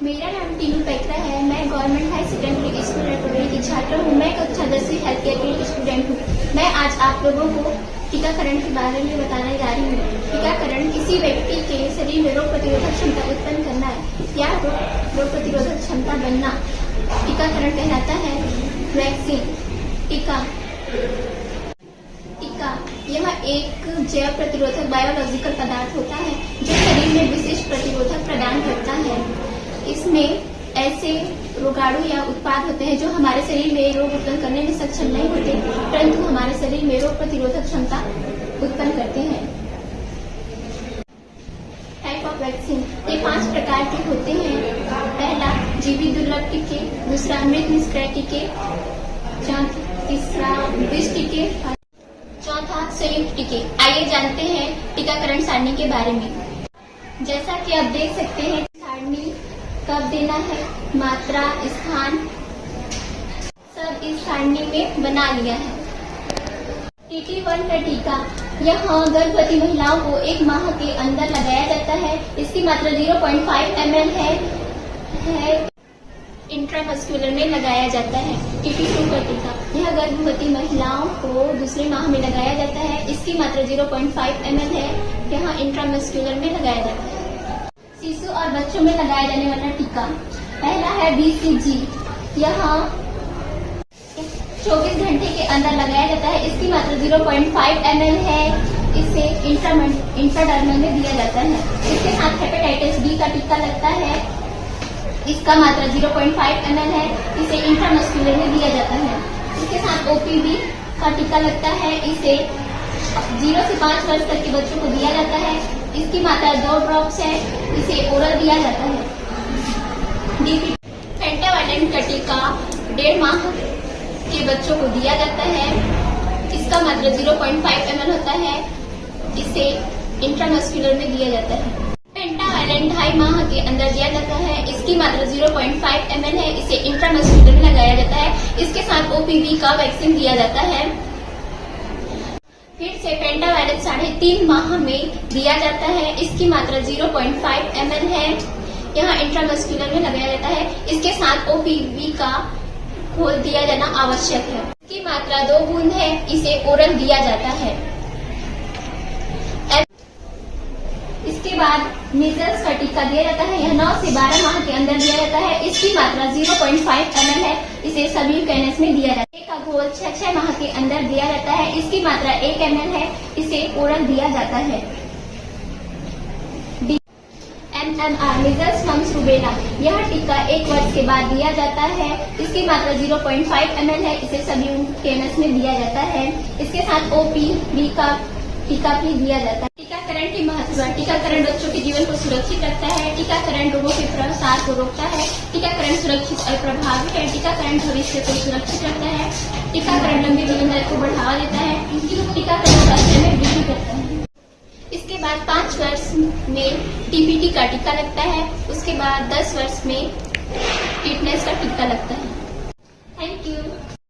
मेरा नाम टीनू पैकरा है। मैं गवर्नमेंट हाई सेकेंडरी स्कूल रटोरी की छात्र हूँ। मैं कक्षा 10वीं हेल्थ केयर की स्टूडेंट हूँ। मैं आज आप लोगों को टीकाकरण के बारे में बताने जा रही हूँ। टीकाकरण किसी व्यक्ति के शरीर में रोग प्रतिरोधक क्षमता उत्पन्न करना है या रोग प्रतिरोधक क्षमता बनना टीकाकरण कहलाता है। वैक्सीन टीका यह एक जैव प्रतिरोधक बायोलॉजिकल पदार्थ होता है जो शरीर में विशिष्ट प्रतिरोधक प्रदान करता है। इसमें ऐसे रोगाणु या उत्पाद होते हैं जो हमारे शरीर में रोग उत्पन्न करने में सक्षम नहीं होते, परंतु हमारे शरीर में रोग प्रतिरोधक क्षमता उत्पन्न करते हैं। टाइप ऑफ वैक्सीन ये 5 प्रकार के होते हैं। पहला जीवित दुर्लभ टीके, दूसरा मृत निष्क्रिय टीके, तीसरा विष टीके, चौथा संयुक्त टीके। आइए जानते हैं टीकाकरण सारणी के बारे में। जैसा कि आप देख सकते हैं, सारणी कब देना है, मात्रा, स्थान सब इस सारणी में बना लिया है। TT1 का टीका यह गर्भवती महिलाओं को 1 माह के अंदर लगाया जाता है। इसकी मात्रा 0.5 ml है। इंट्रामस्कुलर में लगाया जाता है। TT2 का टीका यह गर्भवती महिलाओं को दूसरे माह में लगाया जाता है। इसकी मात्रा 0.5 ml है। यहाँ इंट्रामस्कुलर में लगाया जाता है। शिशु और बच्चों में लगाया जाने वाला टीका पहला है BCG। यह 24 घंटे के अंदर लगाया जाता है। इसकी मात्रा 0.5 ml है। इसे इंट्राडर्मल में दिया जाता है। इसके साथ हेपेटाइटिस B का टीका लगता है। इसका मात्रा 0.5 ml है। इसे इंट्रामस्कुलर में दिया जाता है। इसके साथ OPV का टीका लगता है। इसे 0 से 5 वर्ष तक के बच्चों को दिया जाता है। इसकी मात्रा 2 ड्रॉप्स है। इसे ओरल दिया जाता है। पेंटावालेंट का टीका 1.5 माह के बच्चों को दिया जाता है। इसका मात्रा 0.5 ml होता है। इसे इंट्रामस्कुलर में दिया जाता है। पेंटावालेंट 2.5 माह के अंदर दिया जाता है। इसकी मात्रा 0.5 ml है। इसे इंट्रामस्कुलर में लगाया जाता है। इसके साथ OPV का वैक्सीन दिया जाता है। फिर से पेंटावालेंट 3.5 माह में दिया जाता है। इसकी मात्रा 0.5 ml है। यहाँ इंट्रामस्कुलर में लगाया जाता है। इसके साथ OPV का घोल दिया जाना आवश्यक है। इसकी मात्रा 2 बूंद है। इसे ओरल दिया जाता है। इसके बाद मीजल्स का टीका दिया जाता है। यह 9 से 12 माह के अंदर दिया जाता है। इसकी मात्रा 0.5 ml है। इसे सबक्यूटेनियस में दिया जाता है। का घोल 6 माह के अंदर दिया जाता है। इसकी मात्रा 1 ml है। इसे ओरल दिया जाता है। MMR मीजल्स मम्स रूबेला यह टीका 1 वर्ष के बाद दिया जाता है। इसकी मात्रा 0.5 ml है। इसे सबक्यूटेनियस में दिया जाता है। इसके साथ OPV का टीका भी दिया जाता है। टीकाकरण के महत्व। टीकाकरण बच्चों के जीवन को सुरक्षित रखता है। टीकाकरण रोगों के प्रसार को रोकता है। टीकाकरण सुरक्षित और प्रभावी है। टीकाकरण भविष्य को सुरक्षित रखता है। टीकाकरण लंबी जीवन दर को बढ़ावा देता है। टीकाकरण स्वास्थ्य में वृद्धि करता है। इसके बाद 5 वर्ष में TPT का टीका लगता है। उसके बाद 10 वर्ष में टिटनेस का टीका लगता है। Thank you.